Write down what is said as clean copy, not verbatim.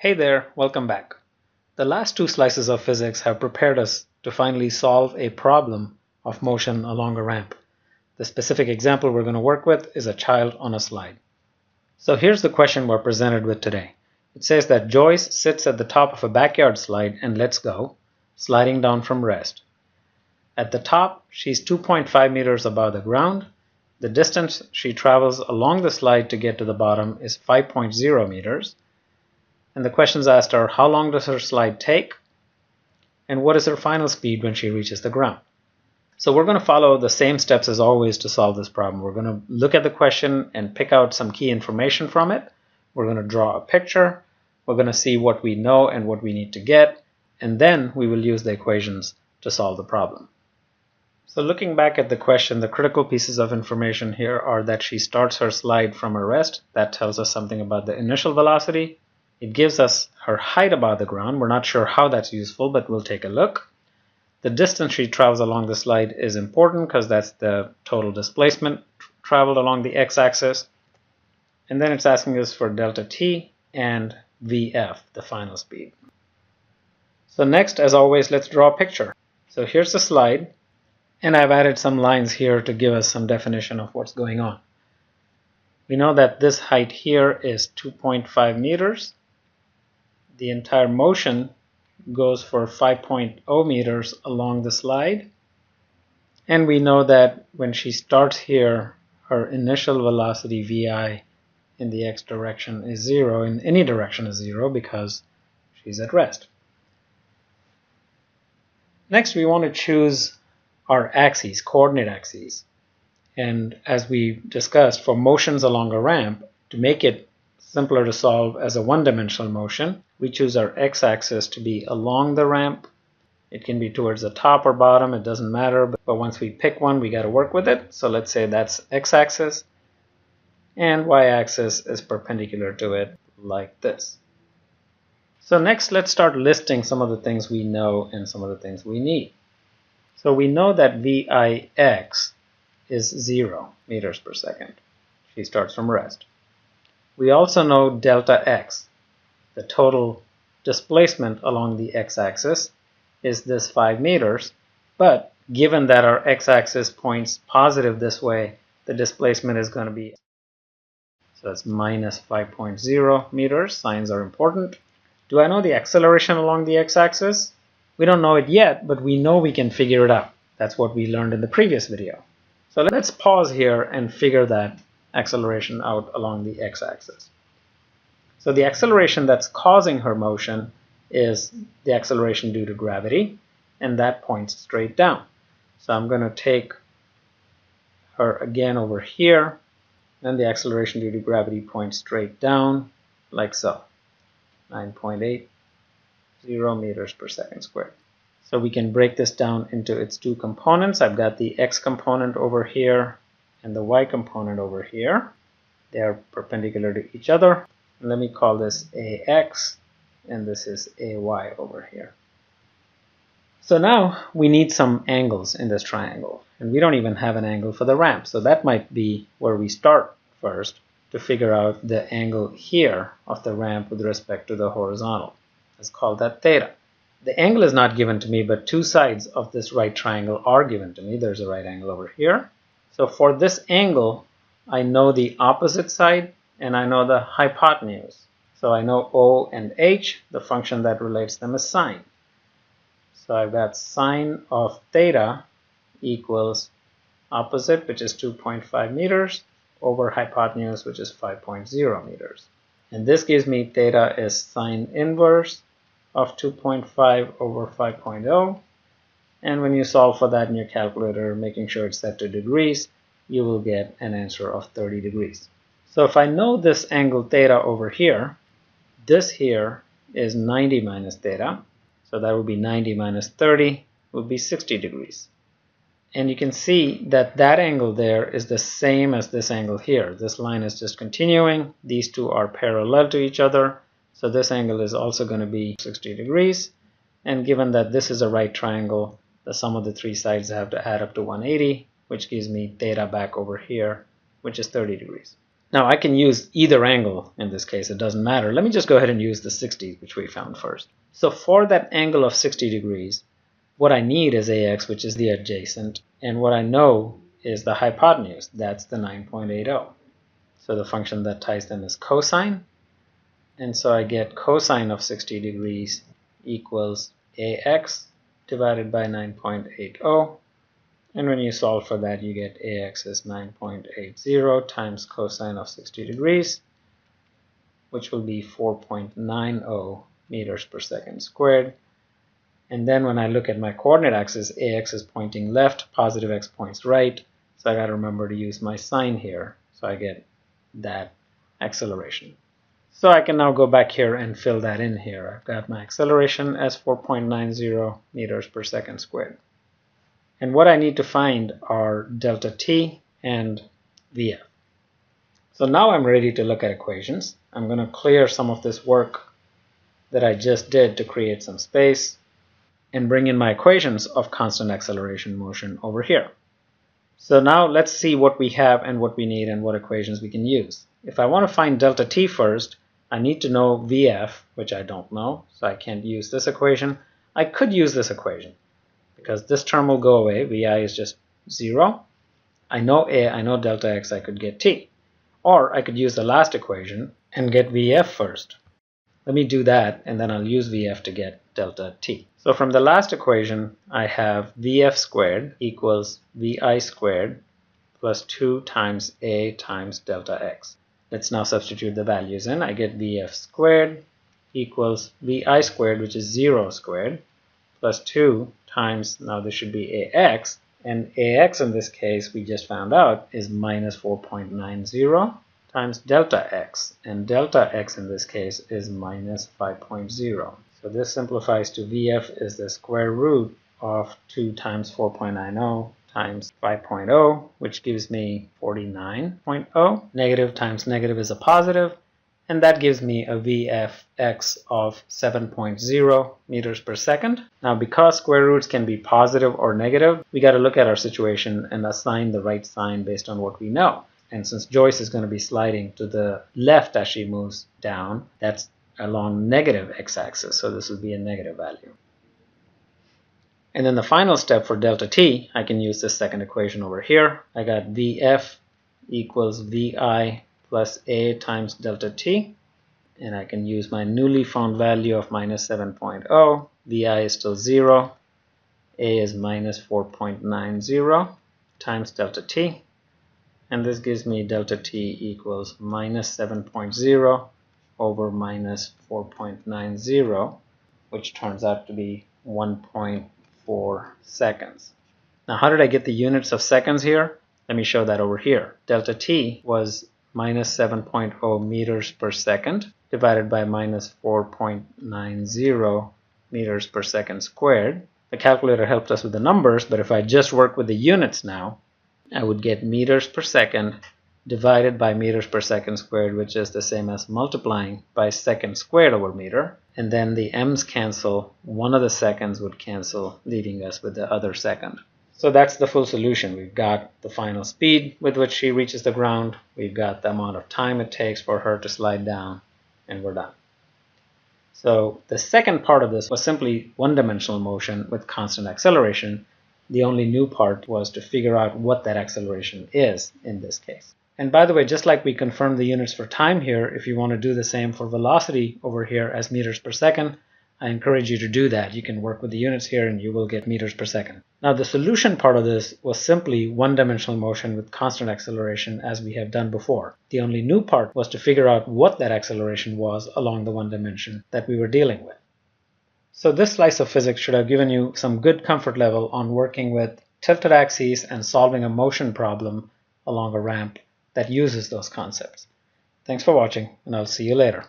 Hey there, welcome back. The last two slices of physics have prepared us to finally solve a problem of motion along a ramp. The specific example we're going to work with is a child on a slide. So here's the question we're presented with today. It says that Joyce sits at the top of a backyard slide and lets go, sliding down from rest. At the top, she's 2.5 meters above the ground. The distance she travels along the slide to get to the bottom is 5.0 meters. And the questions asked are, how long does her slide take? And what is her final speed when she reaches the ground? So we're going to follow the same steps as always to solve this problem. We're going to look at the question and pick out some key information from it. We're going to draw a picture. We're going to see what we know and what we need to get. And then we will use the equations to solve the problem. So looking back at the question, the critical pieces of information here are that she starts her slide from a rest. That tells us something about the initial velocity. It gives us her height above the ground. We're not sure how that's useful, but we'll take a look. The distance she travels along the slide is important because that's the total displacement traveled along the x-axis. And then it's asking us for delta t and vf, the final speed. So next, as always, let's draw a picture. So here's the slide, and I've added some lines here to give us some definition of what's going on. We know that this height here is 2.5 meters. The entire motion goes for 5.0 meters along the slide. And we know that when she starts here, her initial velocity vi in the x direction is 0, in any direction is 0 because she's at rest. Next, we want to choose our axes, coordinate axes. And as we discussed, for motions along a ramp, to make it simpler to solve as a one-dimensional motion, we choose our x-axis to be along the ramp. It can be towards the top or bottom, it doesn't matter, but once we pick one, we got to work with it. So let's say that's x-axis, and y-axis is perpendicular to it like this. So next, let's start listing some of the things we know and some of the things we need. So we know that Vix is 0 meters per second. She starts from rest. We also know delta x, the total displacement along the x-axis, is this 5 meters, but given that our x-axis points positive this way, the displacement is going to be, so that's minus 5.0 meters. Signs are important. Do I know the acceleration along the x-axis? We don't know it yet, but we know we can figure it out. That's what we learned in the previous video. So let's pause here and figure that acceleration out along the x-axis. So the acceleration that's causing her motion is the acceleration due to gravity, and that points straight down. So I'm going to take her again over here, and the acceleration due to gravity points straight down like so, 9.80 meters per second squared. So we can break this down into its two components. I've got the x component over here and the y component over here. They are perpendicular to each other. And let me call this ax, and this is ay over here. So now we need some angles in this triangle, and we don't even have an angle for the ramp. So that might be where we start first to figure out the angle here of the ramp with respect to the horizontal. Let's call that theta. The angle is not given to me, but two sides of this right triangle are given to me. There's a right angle over here. So for this angle, I know the opposite side and I know the hypotenuse. So I know O and H, the function that relates them is sine. So I've got sine of theta equals opposite, which is 2.5 meters, over hypotenuse, which is 5.0 meters. And this gives me theta is sine inverse of 2.5 over 5.0. And when you solve for that in your calculator, making sure it's set to degrees, you will get an answer of 30 degrees. So if I know this angle theta over here, this here is 90 minus theta. So that would be 90 minus 30 would be 60 degrees. And you can see that that angle there is the same as this angle here. This line is just continuing. These two are parallel to each other. So this angle is also going to be 60 degrees. And given that this is a right triangle, the sum of the three sides have to add up to 180, which gives me theta back over here, which is 30 degrees. Now I can use either angle in this case, it doesn't matter. Let me just go ahead and use the 60, which we found first. So for that angle of 60 degrees, what I need is AX, which is the adjacent, and what I know is the hypotenuse, that's the 9.80. So the function that ties them is cosine, and so I get cosine of 60 degrees equals AX divided by 9.80. And when you solve for that, you get AX is 9.80 times cosine of 60 degrees, which will be 4.90 meters per second squared. And then when I look at my coordinate axis, AX is pointing left, positive X points right. So I got to remember to use my sign here. So I get that acceleration. So I can now go back here and fill that in here. I've got my acceleration as 4.90 meters per second squared. And what I need to find are delta t and Vf. So now I'm ready to look at equations. I'm going to clear some of this work that I just did to create some space and bring in my equations of constant acceleration motion over here. So now let's see what we have and what we need and what equations we can use. If I want to find delta t first, I need to know Vf, which I don't know, so I can't use this equation. I could use this equation, because this term will go away. Vi is just 0. I know A, I know delta x, I could get t. Or I could use the last equation and get Vf first. Let me do that, and then I'll use Vf to get delta t. So from the last equation, I have Vf squared equals Vi squared plus 2 times A times delta x. Let's now substitute the values in. I get Vf squared equals Vi squared, which is 0 squared, plus 2 times, now this should be AX, and AX in this case we just found out is minus 4.90 times delta x, and delta x in this case is minus 5.0. So this simplifies to Vf is the square root of 2 times 4.90 times 5.0, which gives me 49.0. Negative times negative is a positive, and that gives me a Vfx of 7.0 meters per second. Now, because square roots can be positive or negative, we got to look at our situation and assign the right sign based on what we know. And since Joyce is going to be sliding to the left as she moves down, that's along negative x-axis, so this will be a negative value. And then the final step for delta t, I can use this second equation over here. I got Vf equals Vi plus A times delta t, and I can use my newly found value of minus 7.0. Vi is still 0. A is minus 4.90 times delta t, and this gives me delta t equals minus 7.0 over minus 4.90, which turns out to be 1.4 seconds. Now, how did I get the units of seconds here? Let me show that over here. Delta t was minus 7.0 meters per second divided by minus 4.90 meters per second squared. The calculator helped us with the numbers, but if I just work with the units now, I would get meters per second divided by meters per second squared, which is the same as multiplying by second squared over meter. And then the m's cancel, one of the seconds would cancel, leaving us with the other second. So that's the full solution. We've got the final speed with which she reaches the ground, we've got the amount of time it takes for her to slide down, and we're done. So the second part of this was simply one-dimensional motion with constant acceleration. The only new part was to figure out what that acceleration is in this case. And by the way, just like we confirmed the units for time here, if you want to do the same for velocity over here as meters per second, I encourage you to do that. You can work with the units here and you will get meters per second. Now the solution part of this was simply one-dimensional motion with constant acceleration as we have done before. The only new part was to figure out what that acceleration was along the one dimension that we were dealing with. So this slice of physics should have given you some good comfort level on working with tilted axes and solving a motion problem along a ramp that uses those concepts. Thanks for watching, and I'll see you later.